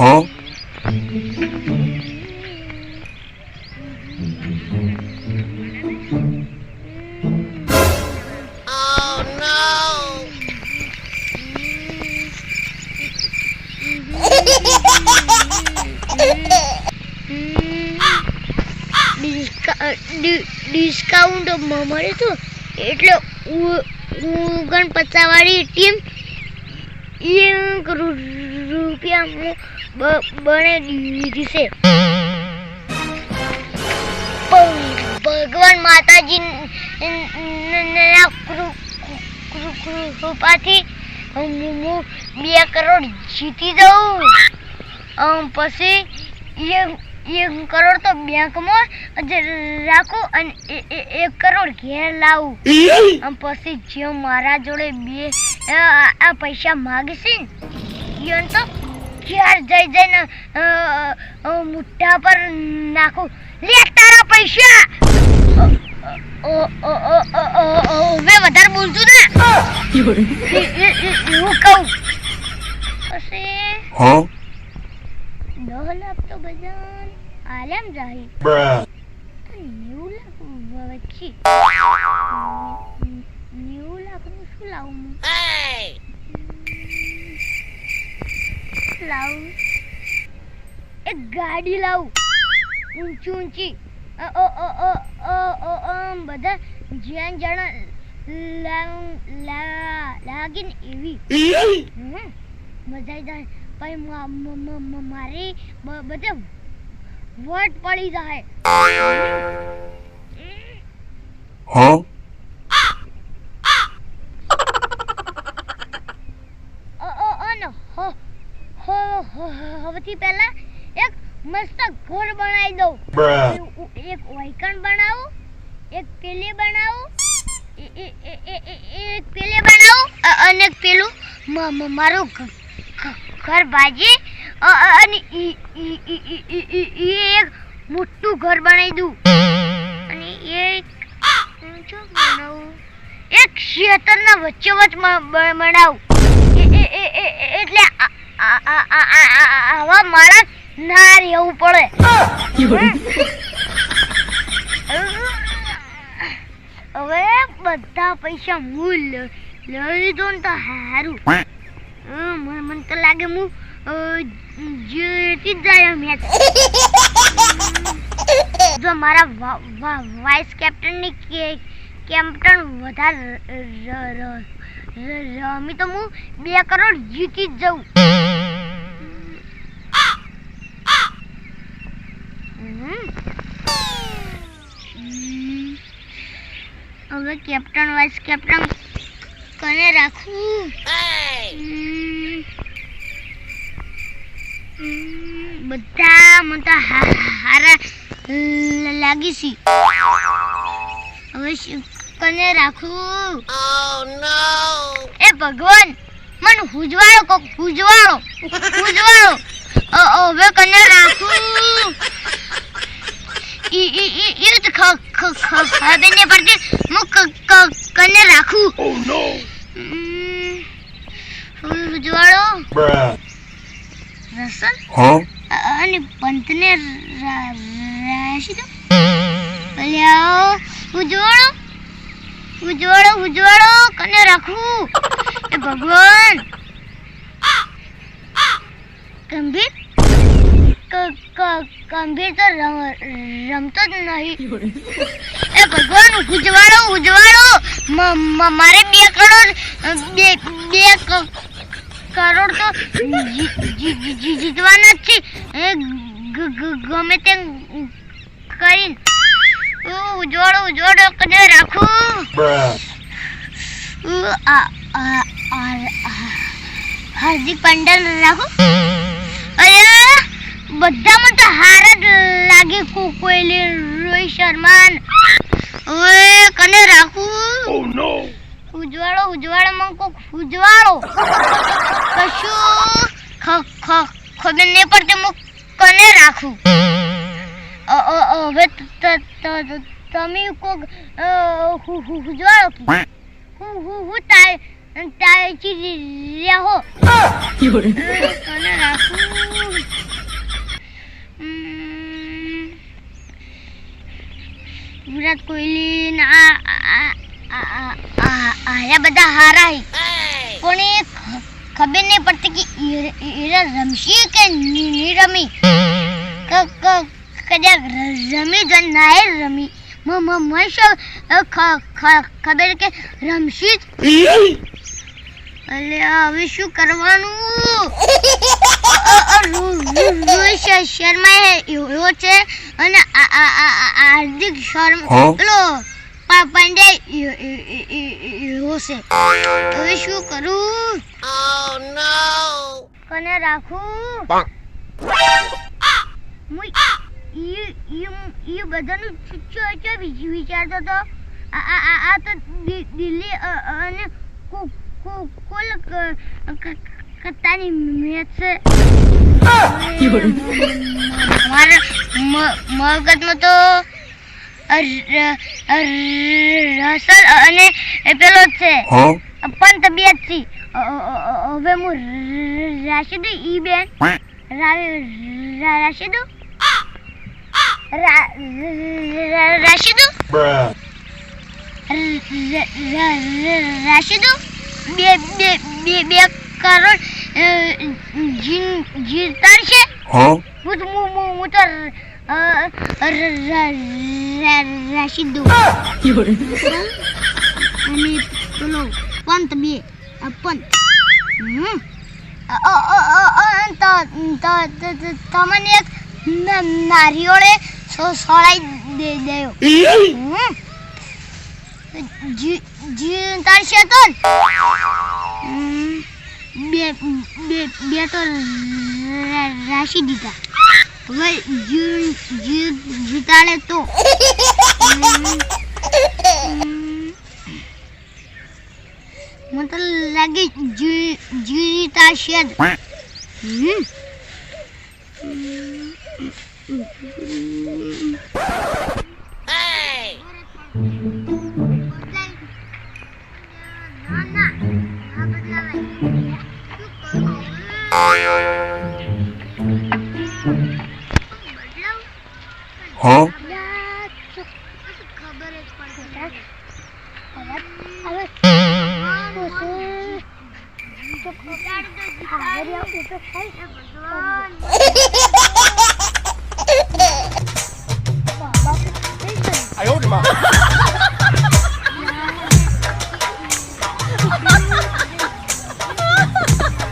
Huh? Discount મળે તો એટલે ઓગણપચાસવાળી ટીમ રૂપિયા બને દીધી છે. ભગવાન માતાજી કૃપાથી હું 2 કરોડ જીતી જાઉં. પછી 1 કરોડ તો બેંકમાં રાખું અને 1 કરોડ ઘેર લાવું. પછી જે મારા જોડે આ પૈસા માગશે ને તો ઘેર જઈને મુઠ્ઠા પર નાખું. લે તારા પૈસા. હવે વધારે બોલતું ને એવું કહું. પછી 10 લાખ તો બધા આલમ જાહી. 90 લાખ વચ્ચે 90 લાખનું શું લાવું? એક ગાડી લાવું ઊંચી બધા જ્યાં જણા લાગીને એવી મજા જાય. પછી મારી બધે વટ પડી જાય. હવેથી પહેલા એક મસ્ત ઘર બનાવી દઉં. એક વાયકણ બનાવું, એક પેલે બનાવું, એક પેલે બનાવું અને પેલું મારું ઘર બાજી અને એક મોટું ઘર બનાવી દઉં. અને એક બનાવું એક શેતરના વચ્ચે બનાવું. એટલે આવા માણસ ના રહેવું પડે. હવે બધા પૈસા હું લઈ દઉં ને તો સારું. મને તો લાગે હું જીતી જ જાય મેચ. જો મારા વાઇસ કેપ્ટન વધારે રમી તો હું 2 કરોડ જીતી જ જાઉં. હવે કેપ્ટન વાઇસ કેપ્ટન કોને રાખું? બધા મને તો હારા લાગી છે. હવે કોને રાખું? એ ભગવાન મને હુજવાળો કોક હુજવાળો. હવે કોને રાખું? એ તો ખબર નહીં પડતી હું કોને રાખું. હુજવાળો રસલ અને પંતને રાશી દો. ઉજવાળો કને રાખું? એ ભગવાન ગંભીર તો રમતો જ નહીં. એ ભગવાન ઉજવાળો મારે 2 કરોડ તો જીતવાના જ છે. ગમે તેમ કરીને ઉજવાળો કને રાખું? હાર્દિક પંડ્યા રાખું. બધા મને તો હાર જ લાગે. કોહલી, રોહિત શર્મા. હવે કને રાખું? ઉજવાળો માં કોક ઉજવાળો કશું ખબર નહીં પડતી હું કને રાખું. હવે તમે કોક ઉજવાળો હું તાચી રહ્યા હો. કને રાખું? એ બધા હારા હી પણ એ ખબર નહીં પડતી કે ઈરા રમશી કે ની રમી કદાચ રમી જ ના રમી મને શું ખબર કે રમશી જ અલે હવે શું કરવાનું રોહિત શર્મા એવો છે અને હાર્દિક શર્મા પેલો પાંડ્યા એવો છે હવે શું કરું કને રાખું હું બધાનું વિચારતો હતો આ તો દિલ્હી અને કતાની મેચ છે મારા મગજમાં તો રસલ અને પેલો છે પણ તબિયત થી હવે હું રાશિદ ઈ બેન રાશિદુ બે કરોડ જીતાર છે હું તો રાશિદુ અને પેલો પંત બે પંત તમને એક નારિયોળે સળાઈ દેયો જીતાર છે તો બે તો રાશિ દીધા હવે જીતાડે તો મને તો લાગે જીતા છે ખબર